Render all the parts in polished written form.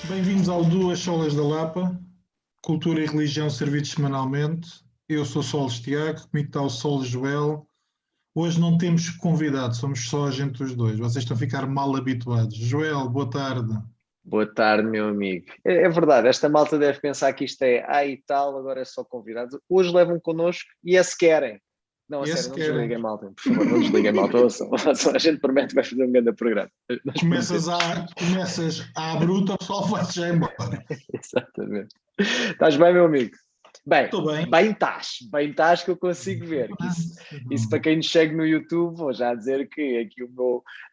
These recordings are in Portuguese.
Bem-vindos ao Duas Solas da Lapa, Cultura e Religião servidos semanalmente. Eu sou Soles Tiago, comigo está o Soles Joel. Hoje não temos convidado, somos só a gente os dois. Vocês estão a ficar mal habituados. Joel, boa tarde. Boa tarde, meu amigo. É verdade, esta malta deve pensar que isto é e tal, agora é só convidados. Hoje levam connosco e é se querem. Não, a E é sério, se não querem. desliguem, malta. Por favor, não desliguem, malta. Ouçam. A gente promete que vai fazer um grande programa. Nós Começas prometemos. à bruta, o pessoal vai-se já embora. Exatamente. Estás bem, meu amigo? Bem, Estou bem. bem estás que eu consigo ver. Que isso para quem nos segue no YouTube, vou já dizer que aqui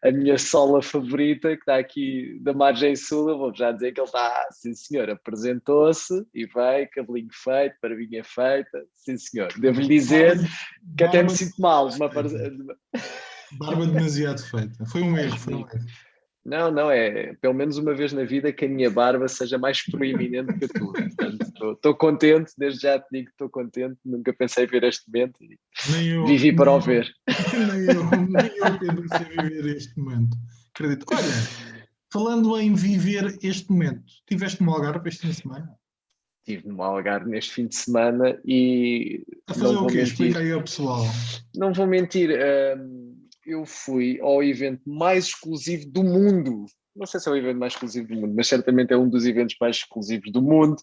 a minha sola favorita, que está aqui da margem sul, eu vou já dizer que ele está, sim senhor, apresentou-se e veio, cabelinho feito, barbinha feita, sim senhor. Devo-lhe dizer que até me Barba sinto mal. barba demasiado feita. Foi um erro, foi um erro. Não, não, é pelo menos uma vez na vida que a minha barba seja mais proeminente que a tua. Portanto, estou contente, desde já te digo que estou contente, nunca pensei ver este momento e Nem eu, vivi para nem o eu, ver. nem eu pensei viver este momento. Acredito. Olha, falando em viver este momento, tiveste no Algarve este fim de semana? Estive no Algarve neste fim de semana e A fazer não o vou quê? Explica mentir, aí ao pessoal. não vou mentir, eu fui ao evento mais exclusivo do mundo. Não sei se é o evento mais exclusivo do mundo, mas certamente é um dos eventos mais exclusivos do mundo.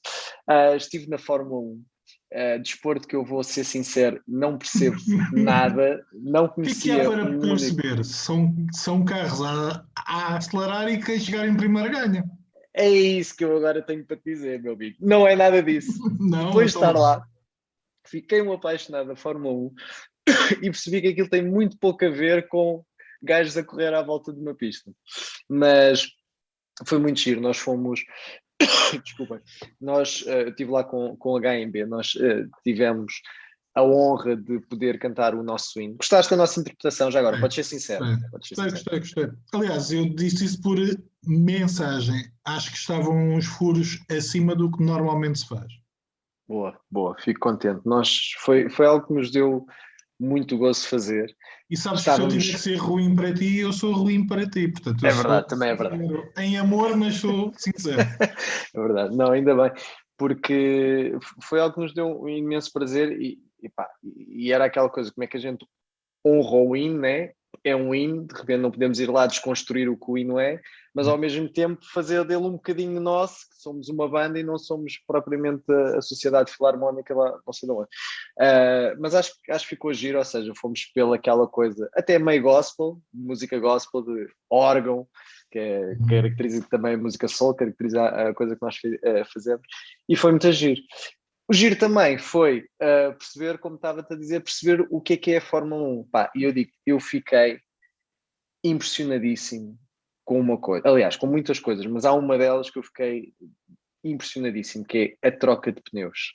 Estive na Fórmula 1, desporto que eu vou ser sincero, não percebo nada, não O que há conhecia para um único. perceber? São carros a acelerar e quem chegar em primeiro ganha. É isso que eu agora tenho para te dizer, meu amigo. Não é nada disso. Não, Depois de então estar vá. lá, fiquei um apaixonado da Fórmula 1 e percebi que aquilo tem muito pouco a ver com gajos a correr à volta de uma pista. Mas foi muito giro. Nós fomos. Desculpem. Nós estive lá com a HMB, nós tivemos a honra de poder cantar o nosso hino. Gostaste da nossa interpretação já agora? Gostei, Podes ser sincero. gostei, Podes ser gostei, sincero. gostei, gostei. Aliás, eu disse isso por mensagem. Acho que estavam uns furos acima do que normalmente se faz. Boa, boa, fico contente. Foi algo que nos deu muito gosto de fazer. E sabes que se eu tiver que Estávamos. ser ruim para ti, eu sou ruim para ti. Portanto, eu É sou verdade, também é verdade. sincero em amor, mas sou sincero. É verdade, não, ainda bem, porque foi algo que nos deu um imenso prazer e era aquela coisa, como é que a gente honra o hino, né? É um hino, de repente não podemos ir lá desconstruir o que o hino é, mas ao mesmo tempo fazer dele um bocadinho nosso, que somos uma banda e não somos propriamente a Sociedade Filarmónica lá, não sei de onde. Mas acho que ficou giro, ou seja, fomos pela aquela coisa, até meio gospel, música gospel de órgão, caracteriza também a música soul, caracteriza a coisa que nós fazemos, e foi muito giro. O giro também foi perceber, como estava-te a dizer, perceber o que é a Fórmula 1. Pá, e eu digo, eu fiquei impressionadíssimo com uma coisa, aliás, com muitas coisas, mas há uma delas que eu fiquei impressionadíssimo, que é a troca de pneus.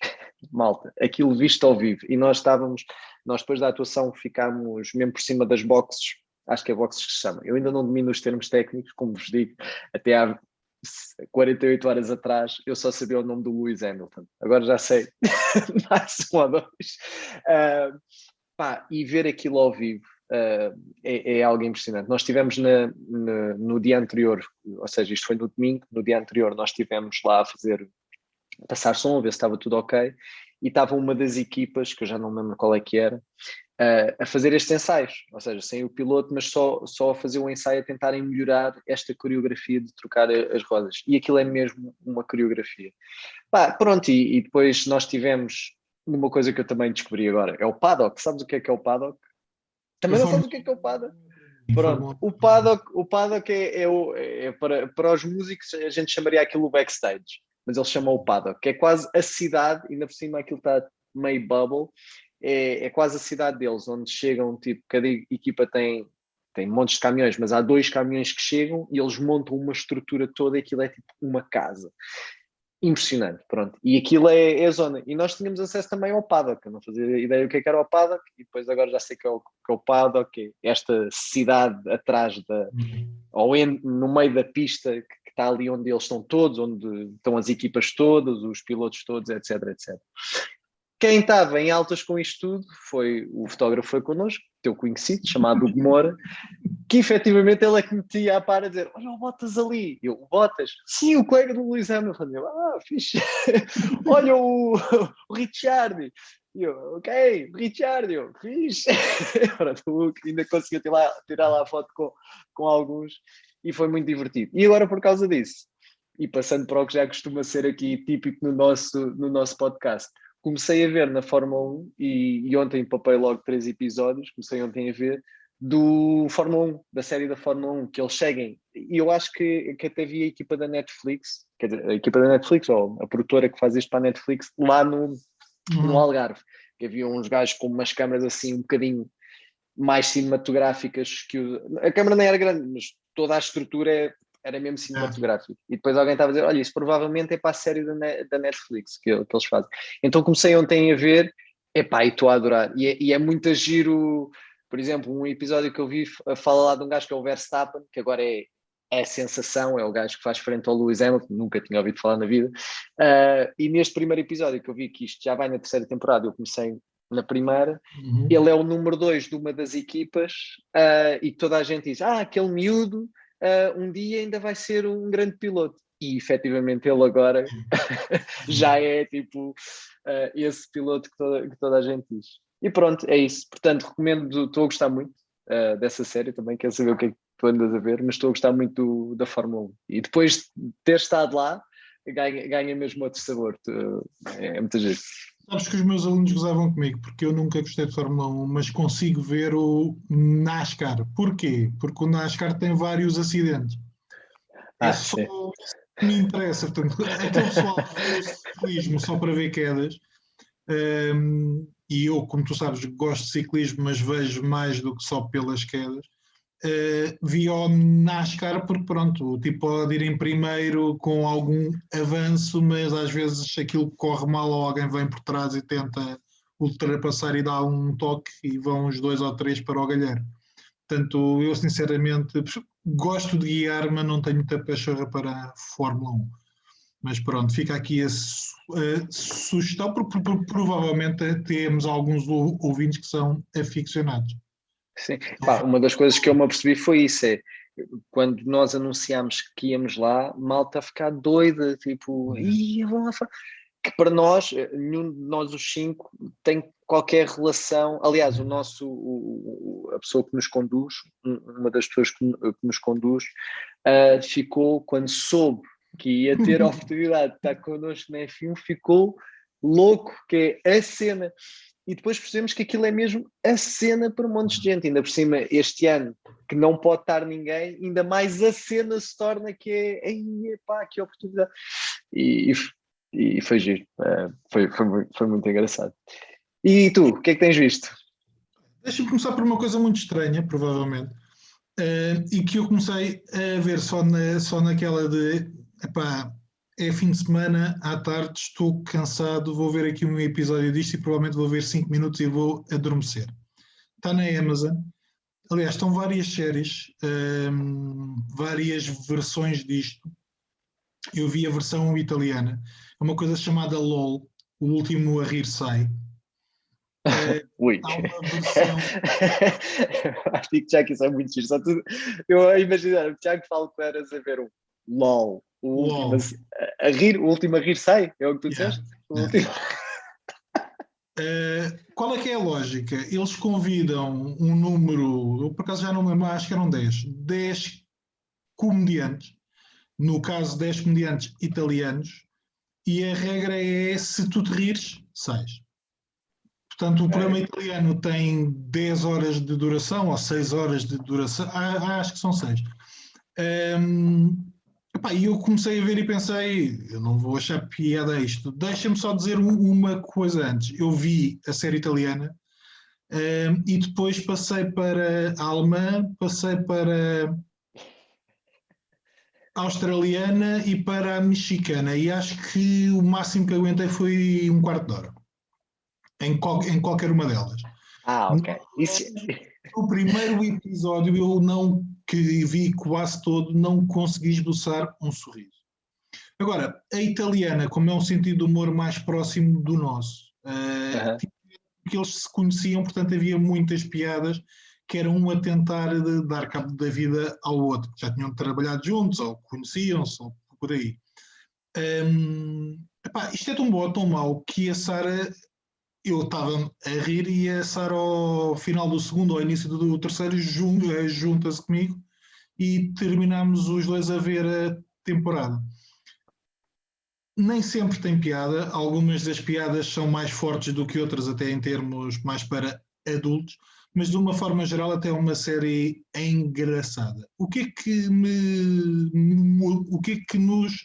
Malta, aquilo visto ao vivo. E nós depois da atuação ficámos mesmo por cima das boxes, acho que é boxes que se chama. Eu ainda não domino os termos técnicos, como vos digo, até há 48 horas atrás eu só sabia o nome do Lewis Hamilton. Agora já sei mais um ou dois. E ver aquilo ao vivo é algo impressionante. Nós estivemos no dia anterior, ou seja, isto foi no domingo, no dia anterior nós estivemos lá passar som, a ver se estava tudo ok, e estava uma das equipas, que eu já não me lembro qual é que era, a fazer estes ensaios, ou seja, sem o piloto, mas só a fazer o ensaio a tentarem melhorar esta coreografia de trocar as rodas. E aquilo é mesmo uma coreografia. Pronto, e depois nós tivemos uma coisa que eu também descobri agora, é o paddock. Sabes o que é o paddock? Eu Também não sabes o que é o paddock? Pronto, Fórmula o paddock para os músicos, a gente chamaria aquilo backstage, mas eles chamam o paddock, que é quase a cidade, ainda por cima aquilo está meio bubble, é quase a cidade deles, onde chegam, tipo, cada equipa tem montes de caminhões, mas há dois caminhões que chegam e eles montam uma estrutura toda e aquilo é tipo uma casa. Impressionante, pronto. E aquilo é a zona. E nós tínhamos acesso também ao paddock. Eu não fazia ideia o que era o paddock, e depois agora já sei que é o paddock, é esta cidade atrás no meio da pista, que está ali onde eles estão todos, onde estão as equipas todas, os pilotos todos, etc, etc. Quem estava em altas com isto tudo foi o fotógrafo foi connosco, teu conhecido, chamado Hugo Moura, que efetivamente ele é que metia a par a dizer: olha o Botas ali. Eu, o Botas? Sim, o colega do Luís Hamilton. Eu, fixe. Olha o Richard. Eu, ok, Richard, eu, fixe. Ainda consegui tirar lá a foto com alguns e foi muito divertido. E agora, por causa disso, e passando para o que já costuma ser aqui típico no nosso podcast, comecei a ver na Fórmula 1 e ontem papei logo 3 episódios, comecei ontem a ver do Fórmula 1, da série da Fórmula 1, que eles seguem, e eu acho que até vi a equipa da Netflix, quer dizer, a equipa da Netflix, ou a produtora que faz isto para a Netflix, lá no Algarve, que havia uns gajos com umas câmaras assim um bocadinho mais cinematográficas, a câmara nem era grande, mas toda a estrutura era mesmo cinematográfica. E depois alguém estava a dizer: olha, isso provavelmente é para a série da Netflix que eles fazem. Então comecei ontem a ver, epá, e estou a adorar. E é muito giro, por exemplo, um episódio que eu vi fala lá de um gajo que é o Verstappen, que agora é a sensação, é o gajo que faz frente ao Lewis Hamilton, nunca tinha ouvido falar na vida. E neste primeiro episódio que eu vi, que isto já vai na terceira temporada, eu comecei na primeira, ele é o número 2 de uma das equipas, e toda a gente diz: aquele miúdo um dia ainda vai ser um grande piloto. E efetivamente ele agora já é tipo esse piloto que toda a gente diz. E pronto, é isso. Portanto, recomendo, estou a gostar muito dessa série também, quero saber o que é que tu andas a ver, mas estou a gostar muito da Fórmula 1. E depois de ter estado lá, ganha mesmo outro sabor. É muito giro. Sabes que os meus alunos gozavam comigo, porque eu nunca gostei de Fórmula 1, mas consigo ver o NASCAR. Porquê? Porque o NASCAR tem vários acidentes. É só Sim. isso que me interessa. Portanto, aquele pessoal que vê o ciclismo só para ver quedas, e eu, como tu sabes, gosto de ciclismo, mas vejo mais do que só pelas quedas. Vi ao NASCAR porque pronto, o tipo pode ir em primeiro com algum avanço, mas às vezes aquilo corre mal ou alguém vem por trás e tenta ultrapassar e dá um toque e vão os 2 ou 3 para o galheiro. Portanto, eu sinceramente gosto de guiar, mas não tenho muita pachorra para a Fórmula 1. Mas pronto, fica aqui a sugestão, porque provavelmente temos alguns ouvintes que são aficionados. Sim. Pá, uma das coisas que eu me apercebi foi isso, quando nós anunciámos que íamos lá, malta a ficar doida, tipo, vão lá que para nós, nenhum de nós os 5 tem qualquer relação, aliás, a pessoa que nos conduz, uma das pessoas que nos conduz, ficou, quando soube que ia ter a oportunidade de estar connosco na F1, ficou louco, que é a cena. E depois percebemos que aquilo é mesmo a cena para um monte de gente. Ainda por cima, este ano, que não pode estar ninguém, ainda mais a cena se torna que é, epá, que oportunidade. E foi giro. Foi muito engraçado. E tu, o que é que tens visto? Deixa-me começar por uma coisa muito estranha, provavelmente, e que eu comecei a ver só naquela de, epá, é fim de semana, à tarde, estou cansado, vou ver aqui um episódio disto e provavelmente vou ver 5 minutos e vou adormecer. Está na Amazon. Aliás, estão várias séries, várias versões disto. Eu vi a versão italiana. É uma coisa chamada LOL, o último a rir sai. Ui. Há uma versão. Acho que já que isso é muito giro. Eu a imaginar, o Tiago fala que eras a ver um LOL, o último o último a rir sai, é o que tu disseste? O último. Qual é que é a lógica? Eles convidam um número, eu por acaso já não lembro, acho que eram 10 comediantes, no caso 10 comediantes italianos, e a regra é: se tu te rires, sais. Portanto, o programa italiano tem 10 horas de duração, ou 6 horas de duração, acho que são 6. E eu comecei a ver e pensei: eu não vou achar piada a isto. Deixa-me só dizer uma coisa antes. Eu vi a série italiana, e depois passei para a alemã, passei para a australiana e para a mexicana. E acho que o máximo que aguentei foi um quarto de hora, em qualquer uma delas. Ok. No primeiro episódio, eu não, que vi quase todo, não consegui esboçar um sorriso. Agora, a italiana, como é um sentido de humor mais próximo do nosso, Aham. Porque eles se conheciam, portanto havia muitas piadas que eram um a tentar dar cabo da vida ao outro. Já tinham trabalhado juntos, ou conheciam-se, ou por aí. Isto é tão bom ou tão mau que a Sara, eu estava a rir e a Sara ao final do segundo ou ao início do terceiro junta-se comigo e terminámos os dois a ver a temporada. Nem sempre tem piada, algumas das piadas são mais fortes do que outras, até em termos mais para adultos, mas de uma forma geral até é uma série engraçada. O que é que o que é que nos,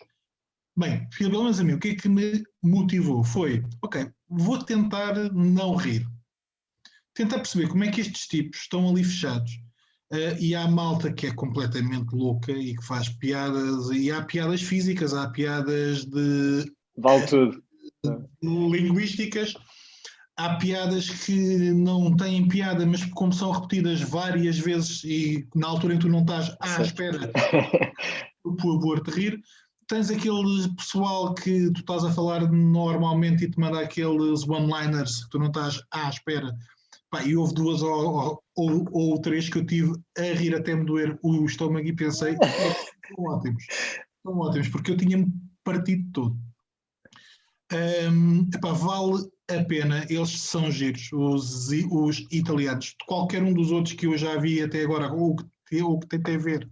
bem, pelo menos a mim, o que é que me motivou foi, ok, vou tentar não rir, tentar perceber como é que estes tipos estão ali fechados. E há malta que é completamente louca e que faz piadas, e há piadas físicas, há piadas de Vale tudo. linguísticas, há piadas que não têm piada, mas como são repetidas várias vezes e na altura em que tu não estás à Certo. espera por pôr-te rir, tens aquele pessoal que tu estás a falar normalmente e te manda aqueles one-liners que tu não estás à espera. Pá, e houve duas ou três que eu tive a rir até me doer o estômago e pensei, são ótimos, porque eu tinha-me partido todo. Vale a pena, eles são giros, os italianos. Qualquer um dos outros que eu já vi até agora, ou que tentei ver,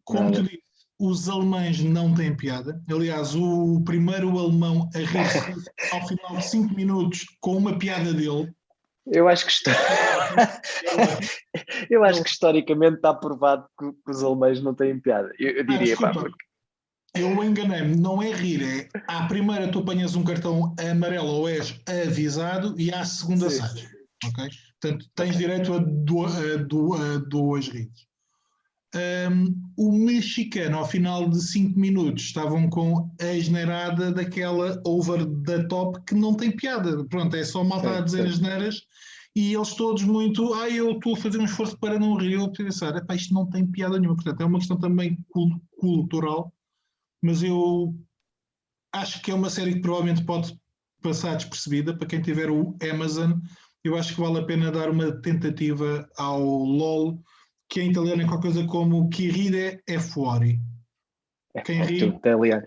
como Nada. tu disse, os alemães não têm piada. Aliás, o primeiro alemão a rir-se ao final de 5 minutos com uma piada dele. Eu acho que eu acho que historicamente está provado que os alemães não têm piada. Eu diria, pá, Desculpa, eu enganei-me, não é rir, é à primeira tu apanhas um cartão amarelo ou és avisado e à segunda sim. sais. Ok? Portanto, tens Okay. direito a duas rides. O mexicano, ao final de 5 minutos, estavam com a generada daquela over the top que não tem piada. Pronto, é só malta a Sim, dizer sim. as neiras e eles todos muito. Eu estou a fazer um esforço para não rir. Eu pensar, isto não tem piada nenhuma. Portanto, é uma questão também cultural, mas eu acho que é uma série que provavelmente pode passar despercebida para quem tiver o Amazon. Eu acho que vale a pena dar uma tentativa ao LOL, que em italiano é qualquer coisa como chi ride e fuori. Quem Tu, ri, italiano.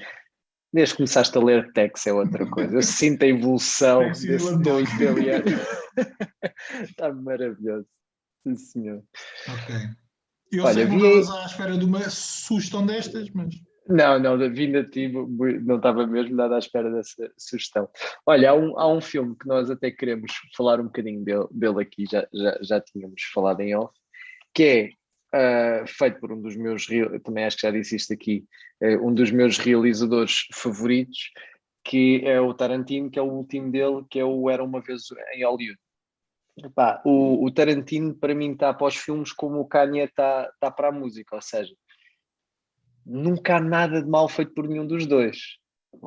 Desde que começaste a ler Tex é outra coisa. Eu sinto a evolução Texas desse teu Landau. italiano. Está maravilhoso. Sim, senhor. Ok. Eu sei Olha, que não vi. estavas à espera de uma sugestão destas, mas. Não, vindo a ti, não estava mesmo nada à espera dessa sugestão. Olha, há um filme que nós até queremos falar um bocadinho dele aqui, já tínhamos falado em off, que é feito por um dos meus, também acho que já disse isto aqui, um dos meus realizadores favoritos, que é o Tarantino, que é o último dele, que é o Era Uma Vez em Hollywood. Epá, o Tarantino para mim está para os filmes como o Kanye está para a música, ou seja, nunca há nada de mal feito por nenhum dos dois.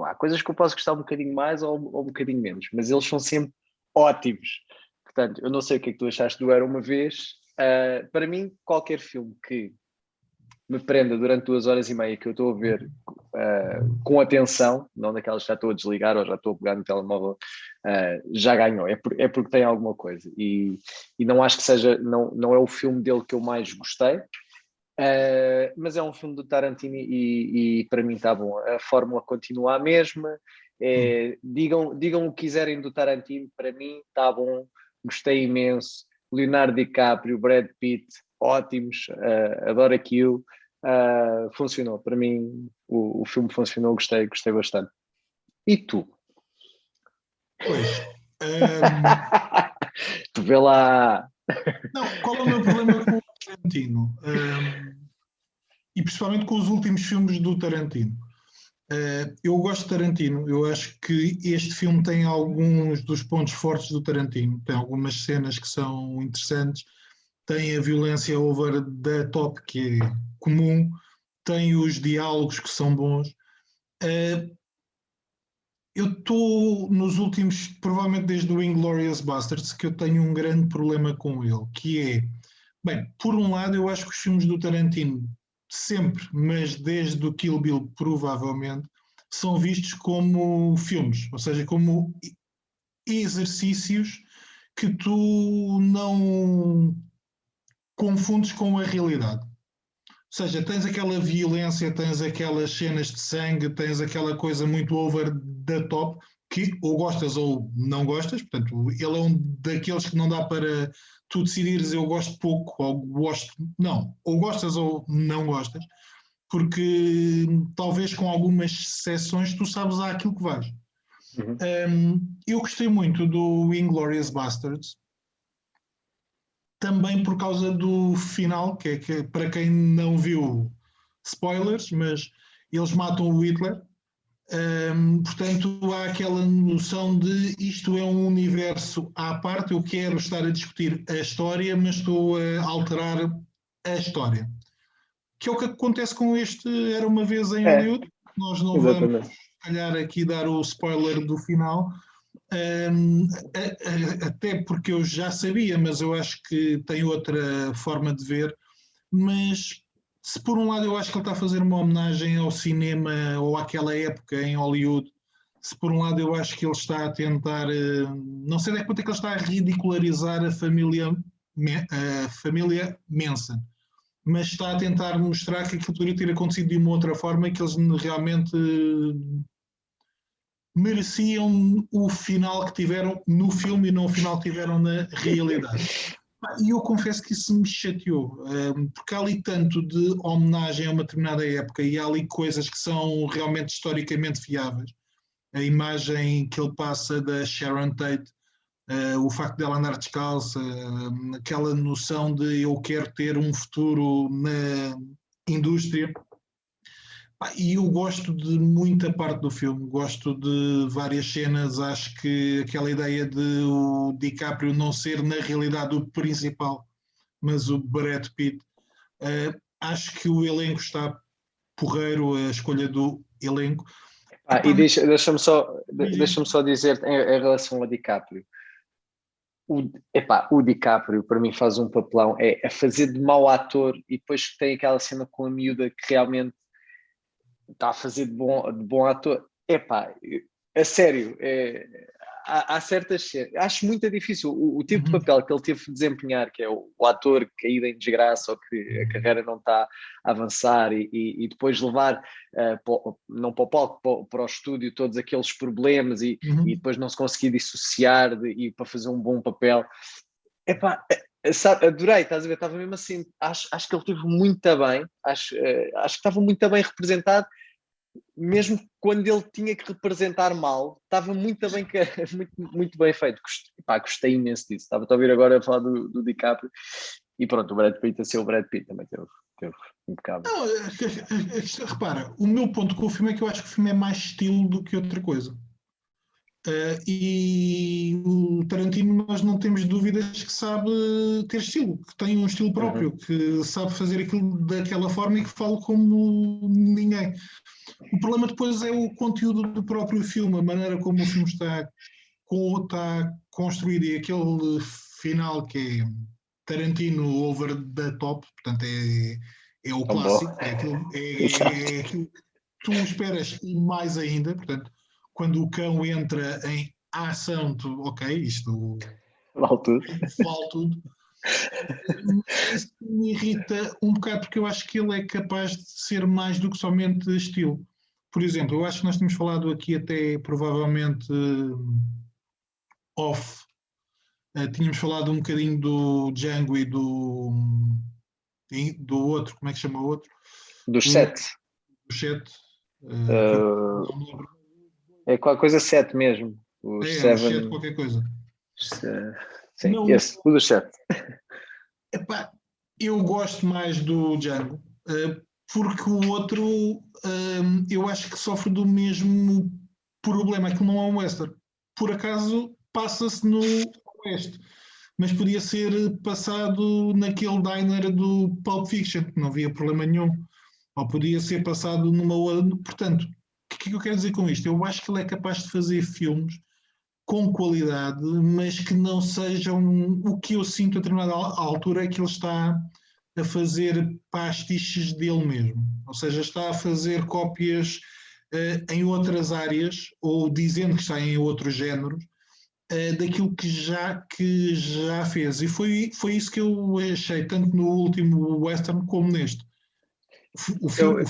Há coisas que eu posso gostar um bocadinho mais ou um bocadinho menos, mas eles são sempre ótimos. Portanto, eu não sei o que é que tu achaste do Era Uma Vez. Para mim, qualquer filme que me prenda durante 2 horas e meia que eu estou a ver com atenção, não daquelas que já estou a desligar ou já estou a pegar no telemóvel, já ganhou. É porque tem alguma coisa. E não acho que seja, não é o filme dele que eu mais gostei, mas é um filme do Tarantino e para mim está bom. A fórmula continua a mesma. Digam o que quiserem do Tarantino, para mim está bom. Gostei imenso. Leonardo DiCaprio, Brad Pitt, ótimos. Adoro aquilo. Funcionou. Para mim, o filme funcionou. Gostei bastante. E tu? Pois. Tu vê lá. Não, qual é o meu problema com o Tarantino? E principalmente com os últimos filmes do Tarantino. Eu gosto de Tarantino, eu acho que este filme tem alguns dos pontos fortes do Tarantino, tem algumas cenas que são interessantes, tem a violência over the top que é comum, tem os diálogos que são bons. Eu estou nos últimos, provavelmente desde o Inglourious Basterds, que eu tenho um grande problema com ele, que é, bem, por um lado eu acho que os filmes do Tarantino sempre, mas desde o Kill Bill provavelmente, são vistos como filmes, ou seja, como exercícios que tu não confundes com a realidade. Ou seja, tens aquela violência, tens aquelas cenas de sangue, tens aquela coisa muito over the top, que ou gostas ou não gostas. Portanto, ele é um daqueles que não dá para tu decidires eu gosto pouco ou gosto... Não, ou gostas ou não gostas, porque talvez com algumas exceções tu sabes aquilo que vais. Eu gostei muito do Inglourious Basterds, também por causa do final, que é que, para quem não viu, spoilers, mas eles matam o Hitler. Portanto, há aquela noção de isto é um universo à parte, eu quero estar a discutir a história, mas estou a alterar a história. Que é o que acontece com este Era Uma Vez em Hollywood. Nós não exatamente. vamos, se calhar, aqui dar o spoiler do final, até porque eu já sabia, mas eu acho que tem outra forma de ver. Mas se por um lado eu acho que ele está a fazer uma homenagem ao cinema ou àquela época em Hollywood, se por um lado eu acho que ele está a tentar, não sei até que ponto é que ele está a ridicularizar a família Manson, mas está a tentar mostrar que aquilo poderia ter acontecido de uma outra forma e que eles realmente mereciam o final que tiveram no filme e não o final que tiveram na realidade. E eu confesso que isso me chateou, porque há ali tanto de homenagem a uma determinada época e há ali coisas que são realmente historicamente fiáveis. A imagem que ele passa da Sharon Tate, o facto dela andar descalça, aquela noção de eu quero ter um futuro na indústria. E eu gosto de muita parte do filme, gosto de várias cenas, acho que aquela ideia de o DiCaprio não ser na realidade o principal, mas o Brad Pitt, acho que o elenco está porreiro, a escolha do elenco. E deixa-me só dizer em relação ao DiCaprio. O DiCaprio para mim faz um papelão, é a fazer de mau ator e depois tem aquela cena com a miúda que realmente está a fazer de bom ator. A sério, há certas cenas. Acho muito difícil o tipo de papel que ele teve de desempenhar, que é o ator caído em desgraça ou que a carreira não está a avançar e depois levar, não para o palco, para o estúdio, todos aqueles problemas e depois não se conseguir dissociar e para fazer um bom papel. Adorei, estás a ver? Estava mesmo assim, acho que ele esteve muito bem, acho que estava muito bem representado, mesmo quando ele tinha que representar mal, estava muito bem, muito bem feito. Gostei imenso disso. Estava a ouvir agora a falar do DiCaprio e pronto, o Brad Pitt a ser o Brad Pitt também teve impecável. Não, repara, o meu ponto com o filme é que eu acho que o filme é mais estilo do que outra coisa. E o Tarantino nós não temos dúvidas que sabe ter estilo, que tem um estilo próprio, que sabe fazer aquilo daquela forma e que fala como ninguém. O problema depois é o conteúdo do próprio filme, a maneira como o filme está construído e aquele final que é Tarantino over the top, portanto é o clássico, é aquilo que tu esperas e mais ainda, portanto, quando o cão entra em ação, ok, isto vale tudo. Vale tudo. Isso me irrita um bocado porque eu acho que ele é capaz de ser mais do que somente estilo. Por exemplo, eu acho que nós temos falado aqui até provavelmente off. Tínhamos falado um bocadinho do Django e do outro, como é que chama o outro? Do 7. Do 7. É qualquer coisa 7 mesmo. O 7 qualquer coisa. Sim, não, esse, o do 7. Eu gosto mais do Django, porque o outro eu acho que sofre do mesmo problema, que não é um western. Por acaso passa-se no oeste, mas podia ser passado naquele diner do Pulp Fiction, que não havia problema nenhum. Ou podia ser passado numa outra. Portanto, o que é que eu quero dizer com isto? Eu acho que ele é capaz de fazer filmes com qualidade, mas que não sejam o que eu sinto a determinada altura é que ele está a fazer pastiches dele mesmo. Ou seja, está a fazer cópias em outras áreas ou dizendo que está em outros géneros daquilo que já fez. E foi isso que eu achei, tanto no último western como neste. O filme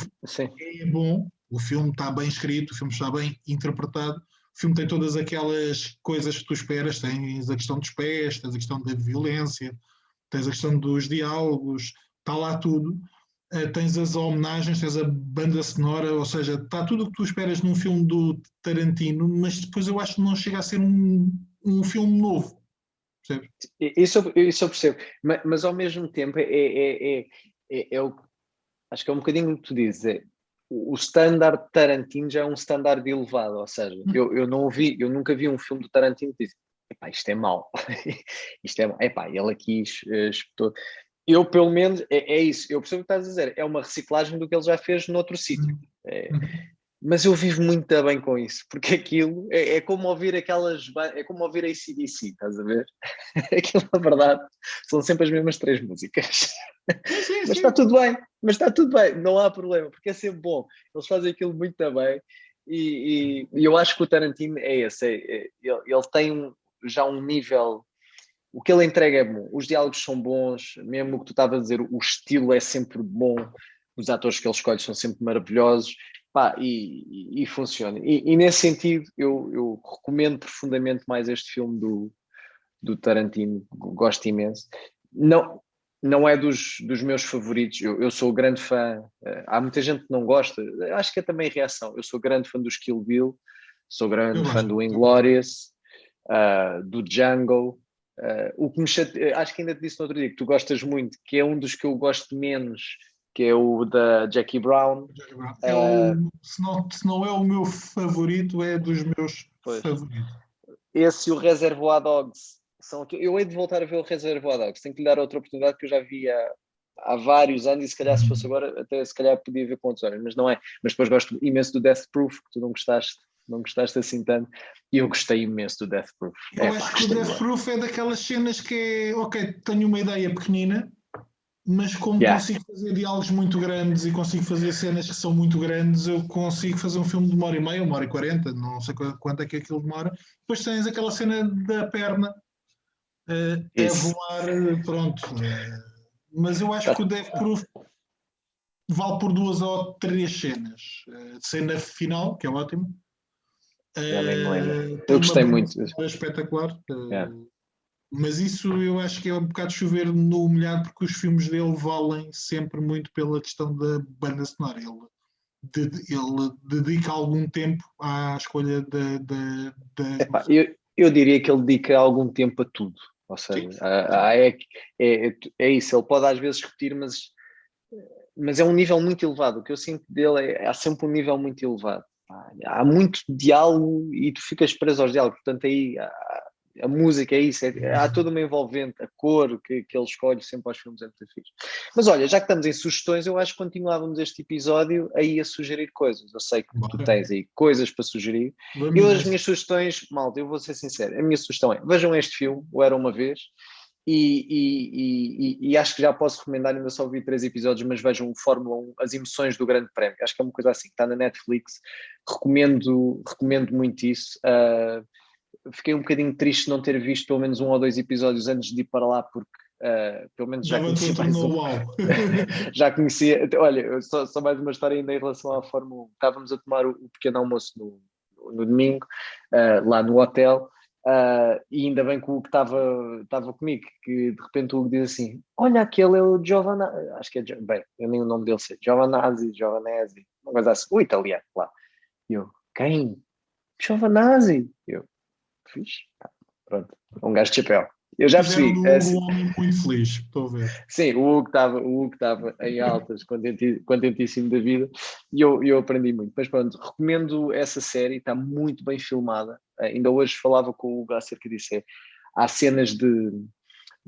é bom, o filme está bem escrito, o filme está bem interpretado, o filme tem todas aquelas coisas que tu esperas, tens a questão dos pés, tens a questão da violência, tens a questão dos diálogos, está lá tudo. Tens as homenagens, tens a banda sonora, ou seja, está tudo o que tu esperas num filme do Tarantino, mas depois eu acho que não chega a ser um filme novo, percebes? Isso eu percebo, mas ao mesmo tempo acho que é um bocadinho o que tu dizes, o standard de Tarantino já é um standard elevado, ou seja, eu nunca vi um filme do Tarantino que disse, epá, isto é mau, isto é mau, epá, ele aqui espetou. Eu, pelo menos, é isso, eu percebo o que estás a dizer, é uma reciclagem do que ele já fez noutro sítio. Mas eu vivo muito bem com isso, porque aquilo é como ouvir é como ouvir a AC/DC, estás a ver? Aquilo, na verdade, são sempre as mesmas 3 músicas. Sim. Mas está tudo bem, não há problema, porque é sempre bom. Eles fazem aquilo muito bem e eu acho que o Tarantino é esse, ele tem já um nível, o que ele entrega é bom, os diálogos são bons, mesmo o que tu estavas a dizer, o estilo é sempre bom, os atores que ele escolhe são sempre maravilhosos, pá, e funciona. E nesse sentido, eu recomendo profundamente mais este filme do Tarantino, gosto imenso. Não é dos meus favoritos, eu sou grande fã, há muita gente que não gosta, acho que é também reação, eu sou grande fã do Kill Bill, sou grande fã do Inglourious, do Django, o que me acho que ainda te disse no outro dia que tu gostas muito, que é um dos que eu gosto menos, que é o da Jackie Brown. Se não é o meu favorito, é dos meus favoritos. Esse e o Reservoir Dogs eu hei de voltar a ver o Reservoir Dogs, tenho que lhe dar outra oportunidade que eu já vi há vários anos e se calhar se fosse agora até se calhar podia ver com outros olhos, mas não é. Mas depois gosto imenso do Death Proof, que tu não gostaste assim tanto, e eu gostei imenso do Death Proof. Eu acho que o Death Proof é daquelas cenas que é, ok, tenho uma ideia pequenina, mas como consigo fazer diálogos muito grandes e consigo fazer cenas que são muito grandes, eu consigo fazer um filme de 1h30, 1h40, não sei quanto é que aquilo demora. Depois tens aquela cena da perna a voar, pronto. Mas eu acho que o Death Proof vale por 2 ou 3 cenas. Cena final, que é ótima. Eu nem me lembro. Eu gostei muito. É espetacular. Mas isso eu acho que é um bocado chover no molhado, porque os filmes dele valem sempre muito pela questão da banda sonora. Ele dedica algum tempo à escolha eu diria que ele dedica algum tempo a tudo. Ou seja, é isso. Ele pode às vezes repetir, mas é um nível muito elevado. O que eu sinto dele há sempre um nível muito elevado. Há muito diálogo e tu ficas preso aos diálogos. Portanto, aí a música é isso, há toda uma envolvente, a cor que ele escolhe sempre aos filmes é muito fixe. Mas olha, já que estamos em sugestões, eu acho que continuávamos este episódio aí a sugerir coisas. Eu sei que tu tens aí coisas para sugerir. As minhas sugestões, malta, eu vou ser sincero, a minha sugestão é, vejam este filme, O Era Uma Vez, e acho que já posso recomendar, ainda só vi 3 episódios, mas vejam o Fórmula 1, As Emoções do Grande Prémio, acho que é uma coisa assim, que está na Netflix, recomendo muito isso. Fiquei um bocadinho triste não ter visto pelo menos 1 ou 2 episódios antes de ir para lá, porque pelo menos já conhecia mais já conhecia, olha, só mais uma história ainda em relação à Fórmula 1. Estávamos a tomar o pequeno almoço no domingo, lá no hotel, e ainda bem que o Hugo estava comigo, que de repente o Hugo diz assim, olha, aquele é o Giovanna, acho que é, bem, eu nem o nome dele sei, Giovanazzi, uma coisa assim, o italiano lá. E eu, quem? Giovanazzi. Eu, fixe, pronto, um gajo de chapéu. Eu já percebi. Um homem muito feliz, estou a ver. Sim, o Hugo estava em altas, contentíssimo da vida, e eu aprendi muito. Mas pronto, recomendo essa série, está muito bem filmada. Ainda hoje falava com o Hugo acerca disso. Há cenas de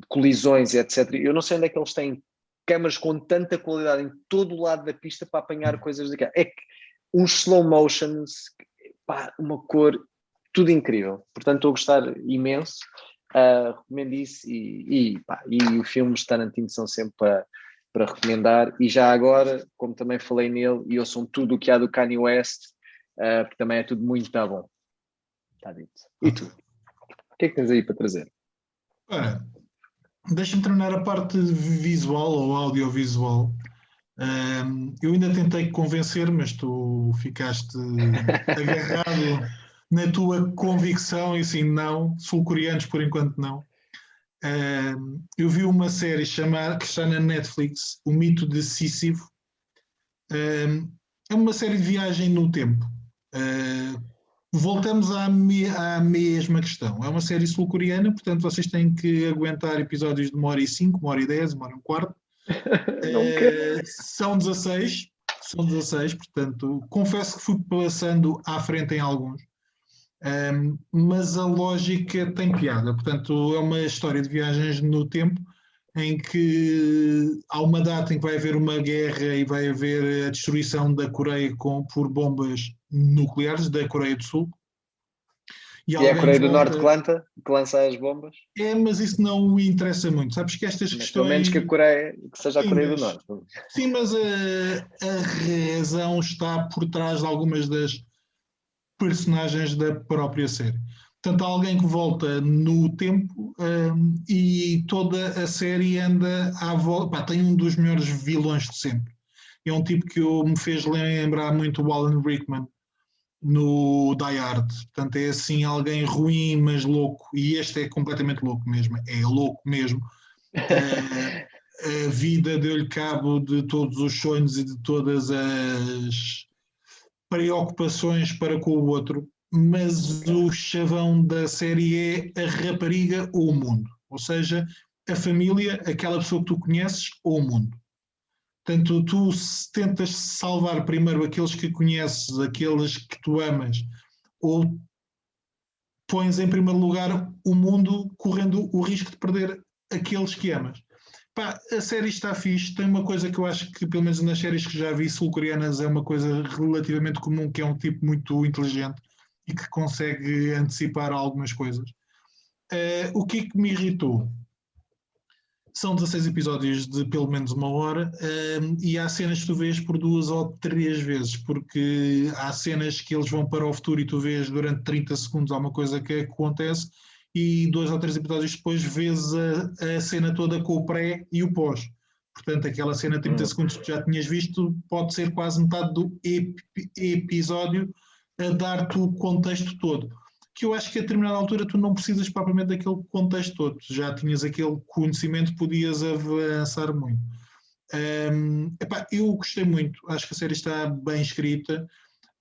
colisões, etc. Eu não sei onde é que eles têm câmaras com tanta qualidade em todo o lado da pista para apanhar coisas daquela. É que uns slow motions, pá, uma cor, tudo incrível. Portanto, estou a gostar imenso. Recomendo isso e os filmes de Tarantino são sempre para recomendar. E já agora, como também falei nele, e ouçam tudo o que há do Kanye West, porque também é tudo muito bom. Está dito. E tu? que é que tens aí para trazer? Ora, deixa-me terminar a parte visual ou audiovisual. Eu ainda tentei convencer, mas tu ficaste agarrado na tua convicção e assim, não, sul-coreanos por enquanto não. Eu vi uma série chamada, que está na Netflix, O Mito de Sísifo. É uma série de viagem no tempo. Voltamos à mesma questão. É uma série sul-coreana, portanto vocês têm que aguentar episódios de 1h05, 1h10, 1h15. Não quero. São 16, portanto, confesso que fui passando à frente em alguns, mas a lógica tem piada. Portanto, é uma história de viagens no tempo em que há uma data em que vai haver uma guerra e vai haver a destruição da Coreia por bombas nucleares da Coreia do Sul. E é a Coreia do Norte que lança as bombas? Mas isso não me interessa muito. Sabes que estas Mas questões... pelo menos que seja a Coreia do Norte. Sim, mas a razão está por trás de algumas das personagens da própria série. Portanto, há alguém que volta no tempo e toda a série anda à volta. Pá, tem um dos melhores vilões de sempre. É um tipo que me fez lembrar muito o Alan Rickman no Die Hard. Portanto, é assim alguém ruim, mas louco. E este é completamente louco mesmo. É louco mesmo. A vida deu-lhe cabo de todos os sonhos e de todas as preocupações para com o outro, mas o chavão da série é a rapariga ou o mundo. Ou seja, a família, aquela pessoa que tu conheces ou o mundo. Portanto, tu tentas salvar primeiro aqueles que conheces, aqueles que tu amas, ou pões em primeiro lugar o mundo correndo o risco de perder aqueles que amas. Pá, a série está fixe, tem uma coisa que eu acho que, pelo menos nas séries que já vi sul-coreanas, é uma coisa relativamente comum, que é um tipo muito inteligente e que consegue antecipar algumas coisas. O que é que me irritou? São 16 episódios de pelo menos 1 hora e há cenas que tu vês por 2 ou 3 vezes, porque há cenas que eles vão para o futuro e tu vês durante 30 segundos alguma coisa que acontece e 2 ou 3 episódios depois vês a cena toda com o pré e o pós. Portanto, aquela cena de 30 segundos que tu já tinhas visto pode ser quase metade do episódio a dar-te o contexto todo. Que eu acho que a determinada altura tu não precisas propriamente daquele contexto todo. Tu já tinhas aquele conhecimento, podias avançar muito. Eu gostei muito, acho que a série está bem escrita.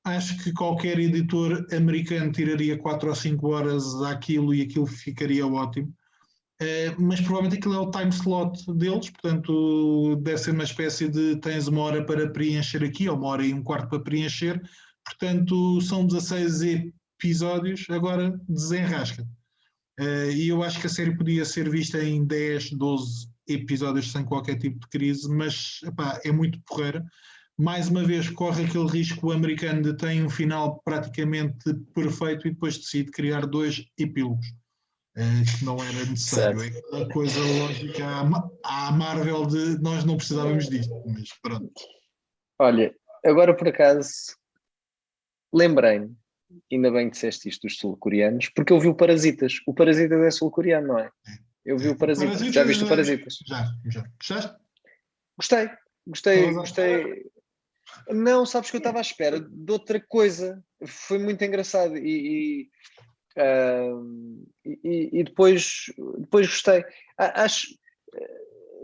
Acho que qualquer editor americano tiraria 4 ou 5 horas àquilo e aquilo ficaria ótimo. Mas provavelmente aquilo é o time slot deles, portanto deve ser uma espécie de tens 1 hora para preencher aqui, ou 1h15 para preencher, portanto são 16 episódios, agora desenrasca. E eu acho que a série podia ser vista em 10, 12 episódios sem qualquer tipo de crise, mas epá, é muito porreira. Mais uma vez corre aquele risco americano de ter um final praticamente perfeito e depois decide criar 2 epílogos. Que não era necessário. Certo. É aquela coisa lógica à Marvel de nós não precisávamos disto, mas pronto. Olha, agora por acaso lembrei-me, ainda bem que disseste isto dos sul-coreanos, porque eu vi o Parasitas. O Parasitas é sul-coreano, não é? Eu vi o Parasitas. Parasitas, Já viste o Parasitas? Já. Gostaste? Gostei. Não, sabes que eu estava à espera de outra coisa. Foi muito engraçado e depois gostei. Acho,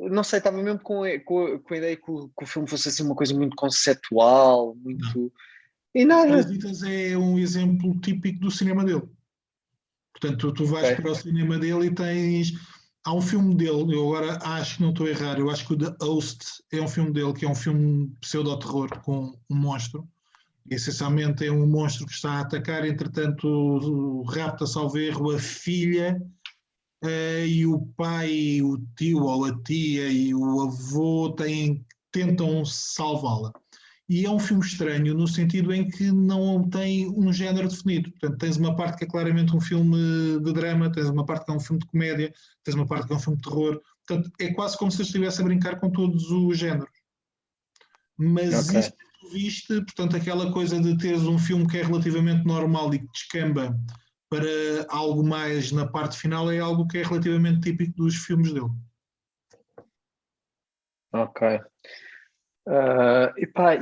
não sei, estava mesmo com a ideia que o filme fosse assim uma coisa muito conceptual, muito. Não. E nada. Parasitas é um exemplo típico do cinema dele. Portanto, tu vais para o cinema dele e tens. Há um filme dele, eu agora acho que não estou a errar, eu acho que o The Host é um filme dele, que é um filme pseudo-terror com um monstro. Essencialmente é um monstro que está a atacar, entretanto rapta, salvo erro, a filha e o pai, o tio ou a tia e o avô tentam salvá-la. E é um filme estranho no sentido em que não tem um género definido. Portanto, tens uma parte que é claramente um filme de drama, tens uma parte que é um filme de comédia, tens uma parte que é um filme de terror. Portanto, é quase como se eu estivesse a brincar com todos os géneros. Mas isso que tu viste, portanto, aquela coisa de teres um filme que é relativamente normal e que descamba para algo mais na parte final é algo que é relativamente típico dos filmes dele. Ok.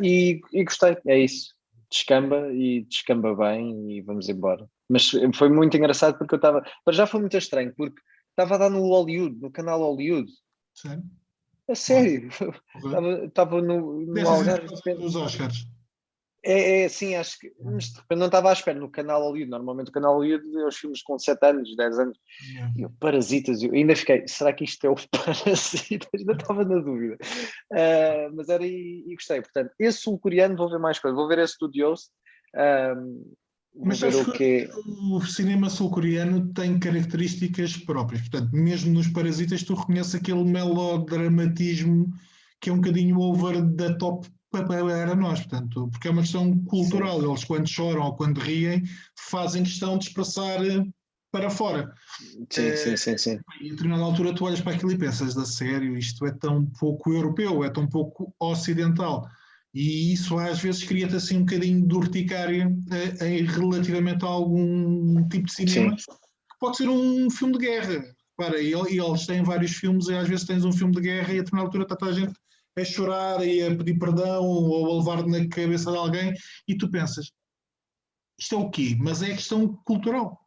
E gostei, é isso. Descamba bem e vamos embora. Mas foi muito engraçado porque eu estava. Para já foi muito estranho, porque estava a dar no Hollywood, no canal Hollywood. Sério? A sério. Correto. Estava no Deve ser Algarve. por causa dos Oscars. Sim, acho que. Mas de repente não estava à espera no canal Hollywood. Normalmente o canal Hollywood é os filmes com 7 anos, 10 anos. Yeah. E eu, Parasitas, eu ainda fiquei, será que isto é o Parasitas? Ainda estava na dúvida. Mas era e gostei. Portanto, esse sul-coreano vou ver mais coisas. Vou ver esse do Dios. Vou Mas ver sabes o que que o cinema sul-coreano tem características próprias. Portanto, mesmo nos Parasitas, tu reconheces aquele melodramatismo que é um bocadinho over the top para nós. Portanto, porque é uma questão Sim, cultural. Eles, quando choram ou quando riem, fazem questão de expressar para fora. sim, sim, sim, sim. E a determinada altura tu olhas para aquilo e pensas, da sério, isto é tão pouco europeu, é tão pouco ocidental. E isso às vezes cria-te assim um bocadinho de urticária relativamente a algum tipo de cinema, Sim, que pode ser um filme de guerra. Para eles têm vários filmes e às vezes tens um filme de guerra e a determinada altura está toda a gente a chorar e a pedir perdão ou a levar na cabeça de alguém e tu pensas, isto é o quê? Mas é questão cultural.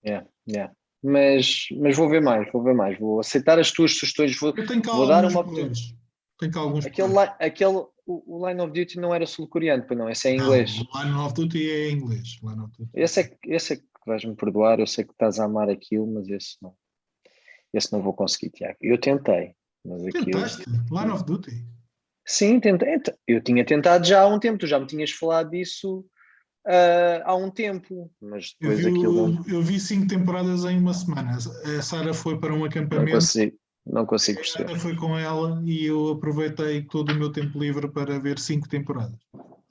yeah, yeah. Mas vou ver mais, vou ver mais. Vou aceitar as tuas sugestões, vou, Eu tenho cá vou dar alguns uma oportunidade. porreiros. Tenho cá alguns Aquele, porreiros. o Line of Duty não era sul-coreano, pois não, esse é em Não, inglês. o Line of Duty é em inglês. Line of Duty. Esse é que vais-me perdoar, eu sei que estás a amar aquilo, mas esse não vou conseguir, Tiago. Eu tentei, mas aquilo. Tentaste? Line of Duty? Sim, tentei. Eu tinha tentado já há um tempo, tu já me tinhas falado disso há um tempo, mas Eu vi, depois aquilo eu vi 5 temporadas em uma semana. A Sara foi para um não acampamento, consigo, não a consigo gata perceber. foi com ela e eu aproveitei todo o meu tempo livre para ver 5 temporadas.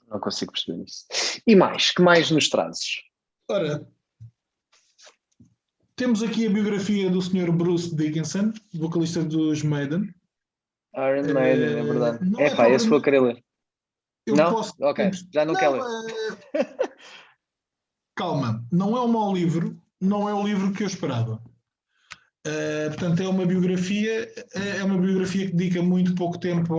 Não consigo perceber isso. E mais, que mais nos trazes? Ora, temos aqui a biografia do Sr. Bruce Dickinson, vocalista dos Maiden. Iron Maiden, é verdade. Não é Epá, esse vou propriamente. querer ler. Eu Não? posso. Ok, já não quer Não, ler. calma, não é um mau livro, não é o livro que eu esperava. Portanto, é uma biografia que dedica muito pouco tempo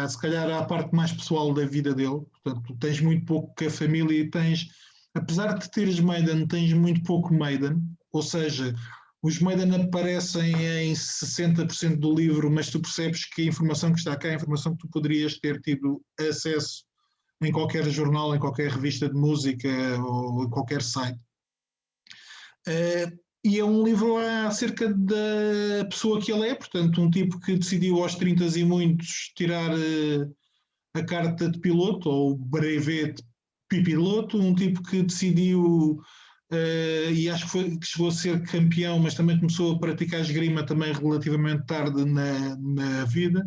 se calhar, à parte mais pessoal da vida dele. Portanto, tens muito pouco que a família e tens, apesar de teres Maiden, tens muito pouco Maiden, ou seja, os Maiden aparecem em 60% do livro, mas tu percebes que a informação que está cá é a informação que tu poderias ter tido acesso em qualquer jornal, em qualquer revista de música ou em qualquer site. E é um livro acerca da pessoa que ele é, portanto, um tipo que decidiu aos 30 e muitos tirar a carta de piloto, ou o brevet de piloto, um tipo que decidiu, e acho que chegou a ser campeão, mas também começou a praticar esgrima também relativamente tarde na vida.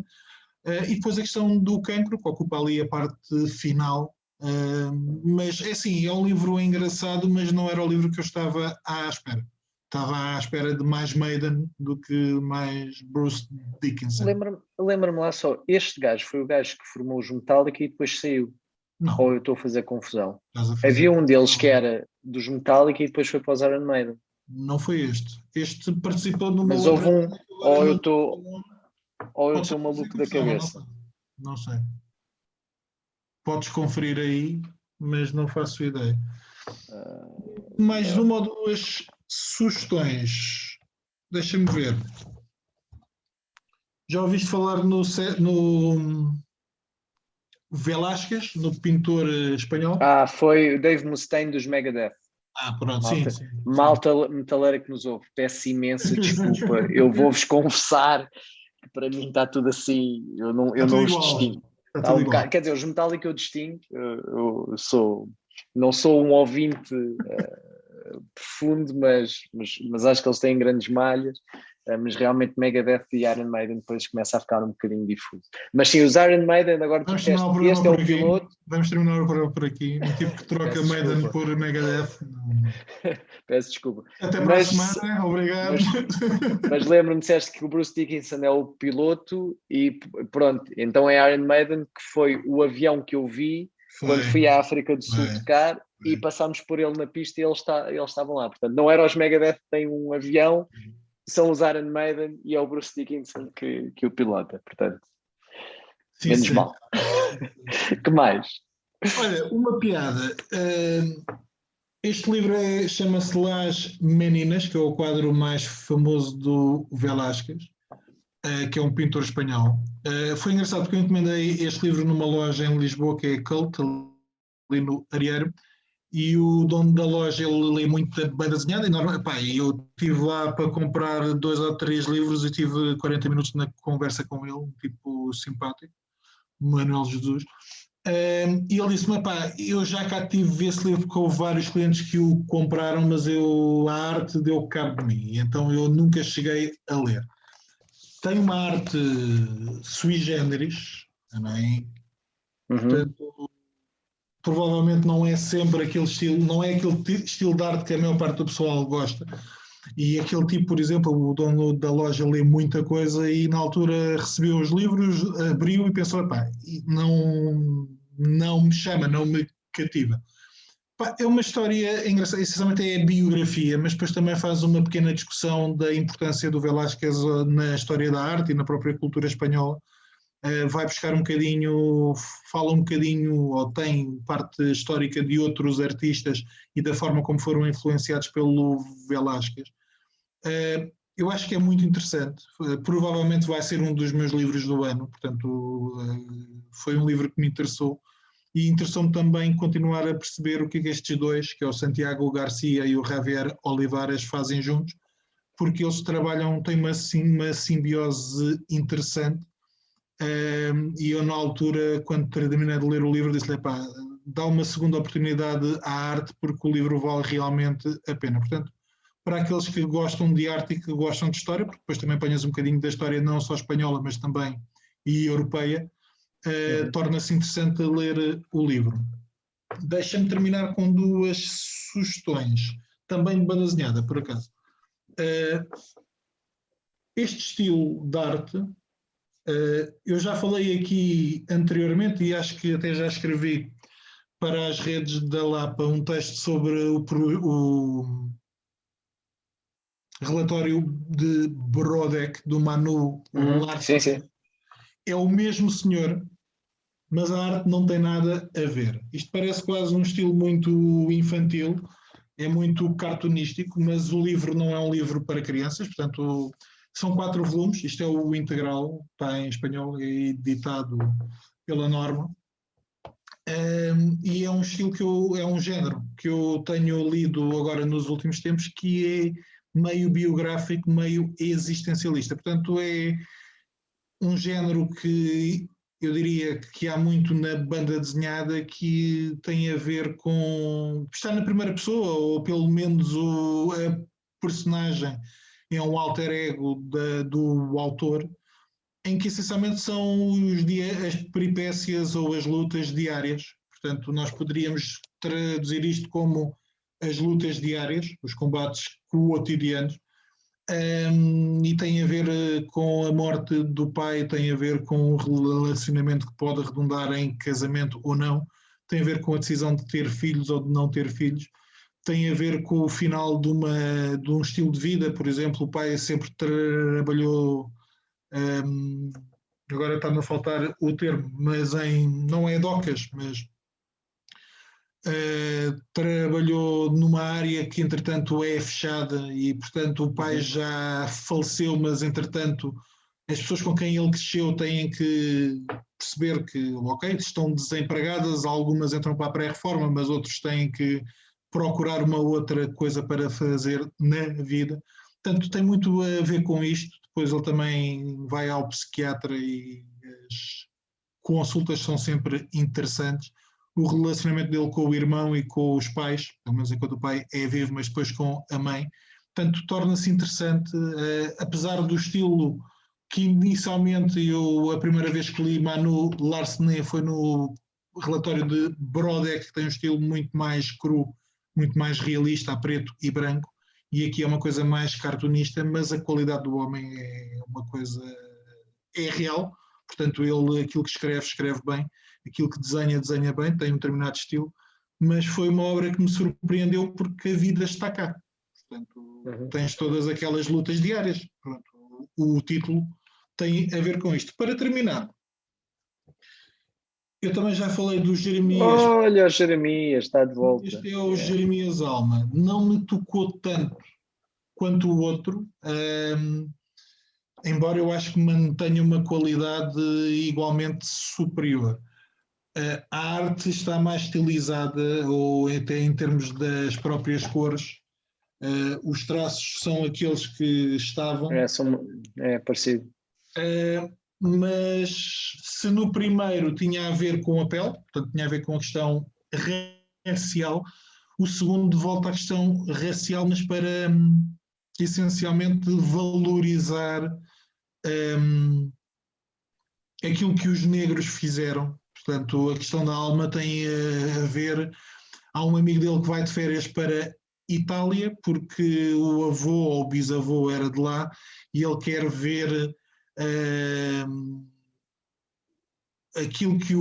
E depois a questão do cancro, que ocupa ali a parte final. Mas é assim, é um livro engraçado, mas não era o livro que eu estava à espera. Estava à espera de mais Maiden do que mais Bruce Dickinson. Lembra-me lá só, este gajo foi o gajo que formou os Metallica e depois saiu. Ou Não, eu estou a fazer confusão? estás a fazer Havia um deles que confusão. era dos Metallica e depois foi para os Iron Maiden. Não foi este. Este participou numa Mas outra houve um, banda que agora ou eu não estou, lembro. ou eu Pode ser estou a fazer maluco da confusão, mas não sei. cabeça. Não sei. Podes conferir aí, mas não faço ideia. Mais uma ou duas sugestões. Deixa-me ver. Já ouviste falar no Velázquez, no pintor espanhol? Foi o Dave Mustaine dos Megadeth. Pronto, sim, Malta, sim, sim. malta metaleira que nos ouve, peço imensa desculpa. Eu vou-vos confessar que para mim está tudo assim, Está eu tudo não os igual. distingo. Está Está tudo um igual. bocado, quer dizer, os Metallica eu distingo, não sou um ouvinte profundo, mas acho que eles têm grandes malhas. Mas realmente Megadeth e Iron Maiden depois começa a ficar um bocadinho difuso. Mas sim, os Iron Maiden, agora tu Vamos terminar disseste, o programa este é por o aqui. piloto, Vamos terminar o programa por aqui. Um tipo que troca peço Maiden desculpa, por Megadeth. peço desculpa. Até para a Mas, semana. Obrigado. mas, mas lembro-me, disseste que o Bruce Dickinson é o piloto e pronto, então é Iron Maiden, que foi o avião que eu vi quando Foi, fui à África do Sul foi. tocar e passámos por ele na pista e eles estavam lá. Portanto, não era os Megadeth que têm um avião, são os Iron Maiden e é o Bruce Dickinson que o pilota. Portanto, Sim, menos sim. mal. Que mais? Olha, uma piada. Este livro chama-se Las Meninas, que é o quadro mais famoso do Velázquez, que é um pintor espanhol. Foi engraçado porque eu encomendei este livro numa loja em Lisboa, que é a Cult, ali no Arieiro, e o dono da loja, ele lê muito da banda desenhada, e eu estive lá para comprar 2 ou 3 livros e tive 40 minutos na conversa com ele, um tipo simpático, Manuel Jesus. E ele disse-me, pá, eu já cá tive esse livro porque houve vários clientes que o compraram, mas a arte deu cabo de mim, então eu nunca cheguei a ler. Tem uma arte sui generis, também, portanto, provavelmente não é sempre aquele estilo, não é aquele estilo de arte que a maior parte do pessoal gosta. E aquele tipo, por exemplo, o dono da loja lê muita coisa e na altura recebeu os livros, abriu e pensou, pá, não me chama, não me cativa. Pá, é uma história engraçada, essencialmente é a biografia, mas depois também faz uma pequena discussão da importância do Velázquez na história da arte e na própria cultura espanhola. Vai buscar um bocadinho, fala um bocadinho, ou tem parte histórica de outros artistas e da forma como foram influenciados pelo Velázquez. Eu acho que é muito interessante. Provavelmente vai ser um dos meus livros do ano, portanto, foi um livro que me interessou. E interessou-me também continuar a perceber o que estes dois, que é o Santiago Garcia e o Javier Olivares, fazem juntos, porque eles trabalham, têm uma simbiose interessante. E eu, na altura, quando terminei de ler o livro, disse-lhe, pá, dá uma segunda oportunidade à arte, porque o livro vale realmente a pena. Portanto, para aqueles que gostam de arte e que gostam de história, porque depois também apanhas um bocadinho da história não só espanhola, mas também e europeia, torna-se interessante ler o livro. Deixa-me terminar com 2 sugestões, também de banda desenhada, por acaso. Este estilo de arte, eu já falei aqui anteriormente e acho que até já escrevi para as redes da Lapa um texto sobre o relatório de Brodek, do Manu Larsen. Sim. É o mesmo senhor, mas a arte não tem nada a ver. Isto parece quase um estilo muito infantil, é muito cartunístico, mas o livro não é um livro para crianças, portanto, são 4 volumes, isto é o integral, está em espanhol, é editado pela Norma. E é um estilo é um género que eu tenho lido agora nos últimos tempos, que é meio biográfico, meio existencialista. Portanto, é um género que eu diria que há muito na banda desenhada, que tem a ver com estar na primeira pessoa, ou pelo menos a personagem é um alter ego do autor, em que essencialmente são as peripécias ou as lutas diárias. Portanto, nós poderíamos traduzir isto como as lutas diárias, os combates cotidianos. E tem a ver com a morte do pai, tem a ver com um relacionamento que pode redundar em casamento ou não, tem a ver com a decisão de ter filhos ou de não ter filhos, tem a ver com o final de um estilo de vida. Por exemplo, o pai sempre trabalhou, agora está-me a faltar o termo, mas não é docas, mas trabalhou numa área que entretanto é fechada e portanto o pai já faleceu, mas entretanto as pessoas com quem ele cresceu têm que perceber que, ok, estão desempregadas, algumas entram para a pré-reforma, mas outros têm que procurar uma outra coisa para fazer na vida. Portanto, tem muito a ver com isto. Depois ele também vai ao psiquiatra e as consultas são sempre interessantes. O relacionamento dele com o irmão e com os pais, pelo menos enquanto o pai é vivo, mas depois com a mãe, portanto, torna-se interessante, apesar do estilo que inicialmente a primeira vez que li Manu Larsen foi no relatório de Brodek, que tem um estilo muito mais cru, muito mais realista, a preto e branco, e aqui é uma coisa mais cartunista, mas a qualidade do homem é uma coisa, é real, portanto ele aquilo que escreve bem, aquilo que desenha bem, tem um determinado estilo, mas foi uma obra que me surpreendeu porque a vida está cá. Portanto, tens todas aquelas lutas diárias. Pronto, o título tem a ver com isto. Para terminar, eu também já falei do Jeremias. Olha, o Jeremias está de volta. Este é o Jeremias Alma. Não me tocou tanto quanto o outro, embora eu acho que mantenha uma qualidade igualmente superior. A arte está mais estilizada, ou até em termos das próprias cores. Os traços são aqueles que estavam. É parecido. Mas se no primeiro tinha a ver com a pele, portanto tinha a ver com a questão racial, o segundo volta à questão racial, mas para essencialmente valorizar aquilo que os negros fizeram. Portanto, a questão da alma tem a ver. Há um amigo dele que vai de férias para Itália, porque o avô ou o bisavô era de lá, e ele quer ver aquilo que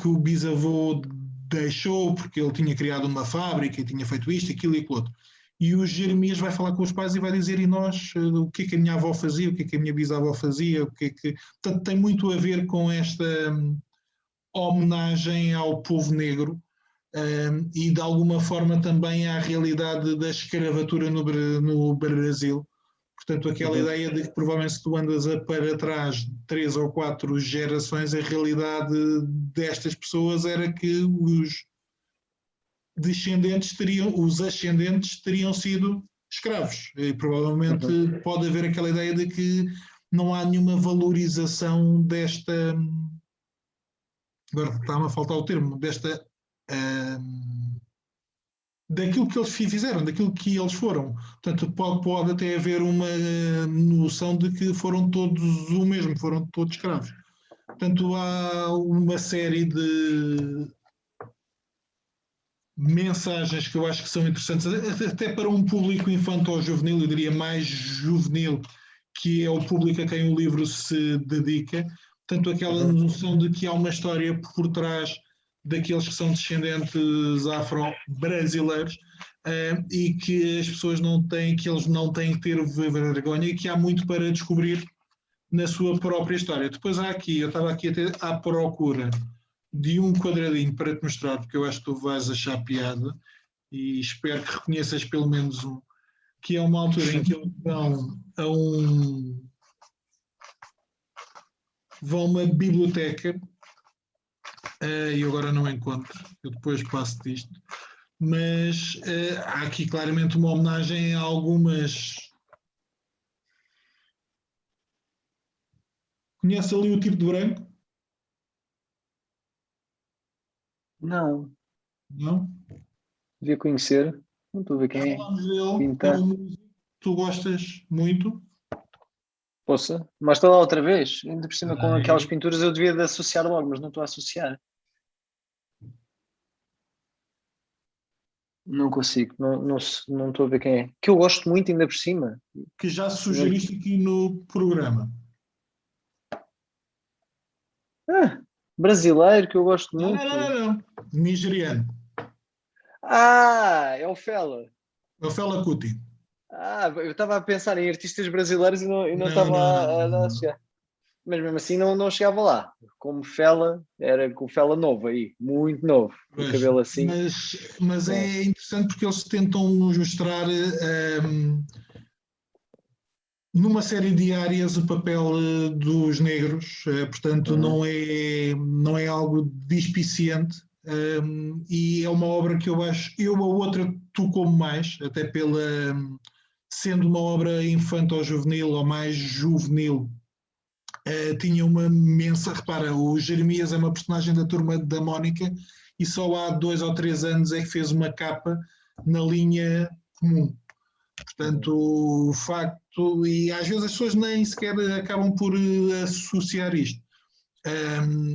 o bisavô deixou, porque ele tinha criado uma fábrica e tinha feito isto, aquilo e aquilo outro. E o Jeremias vai falar com os pais e vai dizer: e nós, o que é que a minha avó fazia, o que é que a minha bisavó fazia, o que é que... Portanto, tem muito a ver com esta homenagem ao povo negro, e de alguma forma também à realidade da escravatura no Brasil. Portanto, aquela ideia de que provavelmente se tu andas para trás 3 ou 4 gerações, a realidade destas pessoas era que os ascendentes teriam sido escravos. E provavelmente pode haver aquela ideia de que não há nenhuma valorização desta... Agora está-me a faltar o termo, daquilo que eles fizeram, daquilo que eles foram. Portanto, pode até haver uma noção de que foram todos o mesmo, foram todos escravos. Portanto, há uma série de mensagens que eu acho que são interessantes, até para um público infanto-juvenil, eu diria mais juvenil, que é o público a quem o livro se dedica. Portanto, aquela noção de que há uma história por trás daqueles que são descendentes afro-brasileiros, e que as pessoas que eles não têm que ter vergonha, e que há muito para descobrir na sua própria história. Depois eu estava aqui até à procura de um quadradinho para te mostrar, porque eu acho que tu vais achar piada, e espero que reconheças pelo menos um, que é uma altura em que eles vão a uma biblioteca, e agora não encontro, eu depois passo disto, mas há aqui claramente uma homenagem a algumas... Conhece ali o Tiro de Branco? Não. Não? Devia conhecer. Não estou a ver quem é. Falamos dele, Pinta. é um músico que tu gostas muito. Poxa, mas está lá outra vez. Ainda por cima com aquelas pinturas eu devia de associar logo, mas não estou a associar. Não consigo, não estou a ver quem é. Que eu gosto muito ainda por cima. Que já sugeriste aqui no programa. Brasileiro, que eu gosto muito. Não. Nigeriano. É o Fela. É o Fela Kuti. Eu estava a pensar em artistas brasileiros e não estava a chegar. Mas mesmo assim não chegava lá. Como Fela, era com o Fela novo aí, muito novo, com o cabelo assim. Mas é interessante porque eles tentam mostrar numa série de áreas o papel dos negros, portanto não é algo despiciente, e é uma obra que eu acho, a outra tocou-me mais, até sendo uma obra infanto-juvenil ou mais juvenil. Tinha uma mensagem. Repara, o Jeremias é uma personagem da Turma da Mónica e só há 2 ou 3 anos é que fez uma capa na linha comum. Portanto, o facto, e às vezes as pessoas nem sequer acabam por associar isto.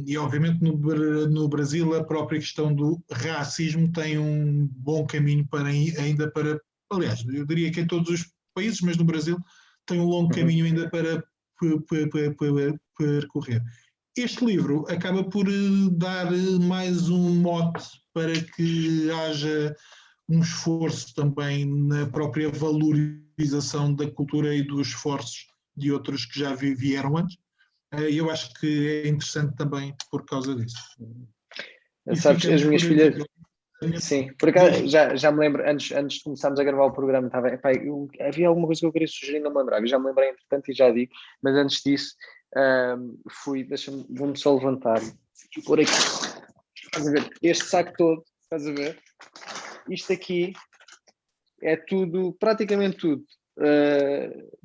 E obviamente no Brasil a própria questão do racismo tem um bom caminho ainda para, aliás, eu diria que em todos os países, mas no Brasil tem um longo caminho ainda para percorrer. Este livro acaba por dar mais um mote para que haja um esforço também na própria valorização da cultura e dos esforços de outros que já vieram antes. Eu acho que é interessante também por causa disso. Sabes, as minhas filhas... Sim, por acaso já me lembro, antes de começarmos a gravar o programa, havia alguma coisa que eu queria sugerir, não me lembrava, já me lembrei entretanto e já digo, mas antes disso vou-me só levantar e pôr aqui, estás a ver, este saco todo, estás a ver, isto aqui é tudo, praticamente tudo,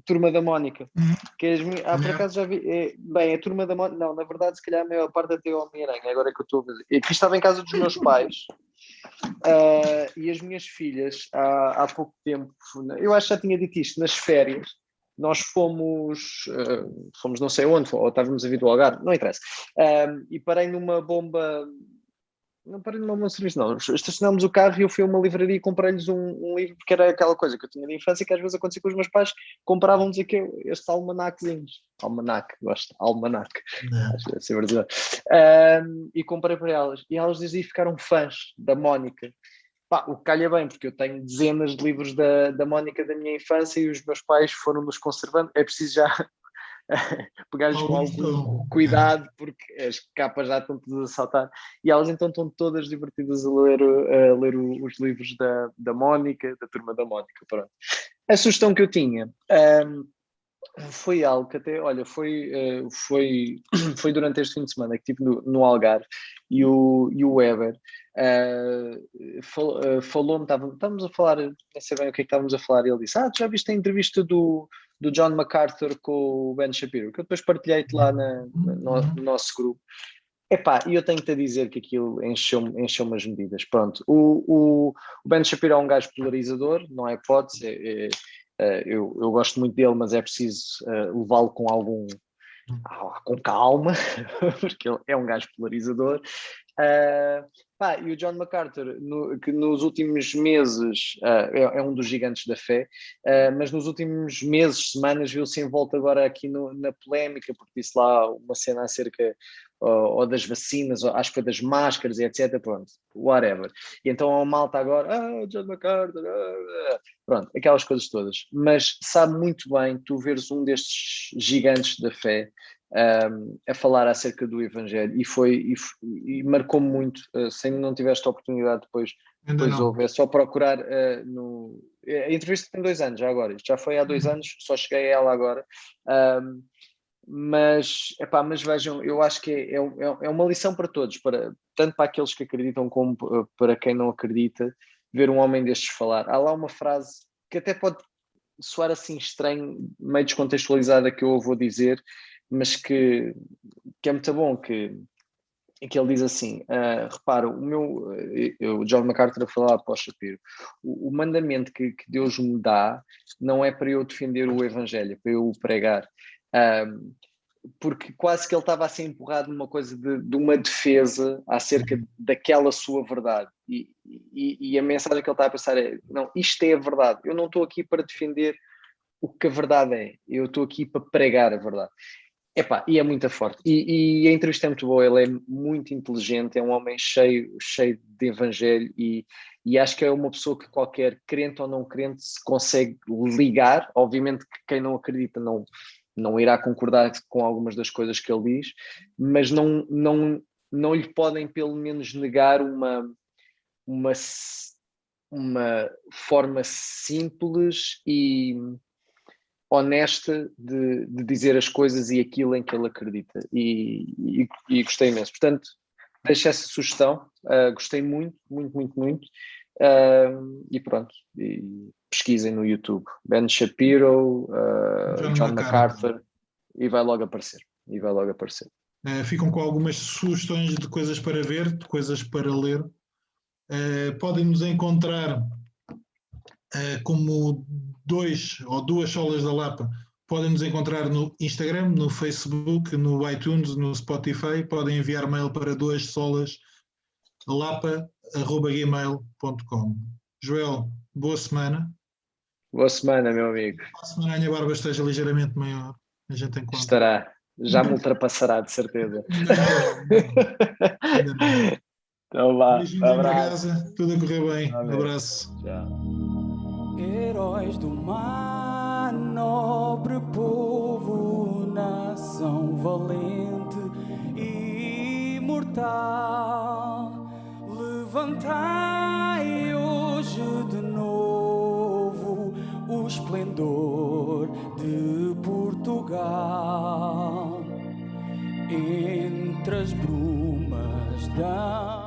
Turma da Mónica, que por acaso já vi, bem, a Turma da Mónica, não, na verdade se calhar a maior parte até é o Homem-Aranha, agora é que eu estou a ver, aqui estava em casa dos meus pais. E as minhas filhas, há pouco tempo, eu acho que já tinha dito isto, nas férias, nós fomos não sei onde, ou estávamos a vir do Algarve, não interessa, e parei numa bomba, não parei numa bomba de serviço, não, estacionámos o carro e eu fui a uma livraria e comprei-lhes um livro, porque era aquela coisa que eu tinha de infância, que às vezes acontecia com os meus pais, compravam-nos estes almanaquezinhos, gosto, almanac, acho que deve ser verdade, e comprei para elas, e elas desde aí ficaram fãs da Mónica. Pá, o que calha bem, porque eu tenho dezenas de livros da Mónica da minha infância e os meus pais foram-nos conservando, é preciso já pegar-lhes com algum cuidado, porque as capas já estão todas a saltar, e elas então estão todas divertidas a ler os livros da Mónica, da Turma da Mónica. Pronto. A sugestão que eu tinha foi algo que até, olha, foi durante este fim de semana que estive no Algarve, e o Weber falou-me, estávamos a falar, não sei bem o que é que estávamos a falar, e ele disse, tu já viste a entrevista do John MacArthur com o Ben Shapiro, que eu depois partilhei-te lá no nosso grupo. E eu tenho-te a dizer que aquilo encheu-me as medidas. Pronto, o Ben Shapiro é um gajo polarizador, não é hipótese, eu gosto muito dele, mas é preciso levá-lo com calma, porque ele é um gajo polarizador. E o John MacArthur, que nos últimos meses é um dos gigantes da fé, mas nos últimos meses, semanas, viu-se envolto agora aqui na polémica, porque disse lá uma cena acerca ou das vacinas, ou acho que foi das máscaras e etc. Pronto, whatever. E então a malta agora, John MacArthur, pronto, aquelas coisas todas. Mas sabe muito bem tu veres um destes gigantes da fé a falar acerca do Evangelho e marcou-me muito. Se ainda não tiveste a oportunidade depois houve, é só procurar a entrevista tem 2 anos já agora, isto já foi há 2 anos, só cheguei a ela agora, mas vejam, eu acho que é uma lição para todos, tanto para aqueles que acreditam como para quem não acredita, ver um homem destes falar. Há lá uma frase que até pode soar assim estranho, meio descontextualizada, que eu vou dizer, mas que é muito bom, que ele diz assim, repara, o John MacArthur a falar para o Shapiro, o mandamento que Deus me dá não é para eu defender o Evangelho, é para eu o pregar, porque quase que ele estava a ser empurrado numa coisa de uma defesa acerca daquela sua verdade, e a mensagem que ele está a pensar é, não, isto é a verdade, eu não estou aqui para defender o que a verdade é, eu estou aqui para pregar a verdade. E é muito forte. E a entrevista é muito boa, ele é muito inteligente, é um homem cheio de evangelho e acho que é uma pessoa que qualquer crente ou não crente se consegue ligar. Obviamente que quem não acredita não irá concordar com algumas das coisas que ele diz, mas não lhe podem pelo menos negar uma forma simples e honesta de dizer as coisas e aquilo em que ele acredita, e gostei imenso. Portanto, deixo essa sugestão, gostei muito, muito, muito, muito, e pronto, e pesquisem no YouTube Ben Shapiro, John MacArthur, e vai logo aparecer. Ficam com algumas sugestões de coisas para ver, de coisas para ler. Podem nos encontrar como 2 ou 2 solas da Lapa. Podem nos encontrar no Instagram, no Facebook, no iTunes, no Spotify. Podem enviar mail para 2solas.lapa@gmail.com. Joel, boa semana. Boa semana, meu amigo. A semana a minha barba esteja ligeiramente maior. A gente encontra. Estará. Já me ultrapassará, de certeza. Ainda não. Então vá. Beijinhos em Abraço. casa, tudo a correr bem. Amém. Um abraço. Tchau. Heróis do mar, nobre povo, nação valente e imortal, levantai hoje de novo o esplendor de Portugal entre as brumas da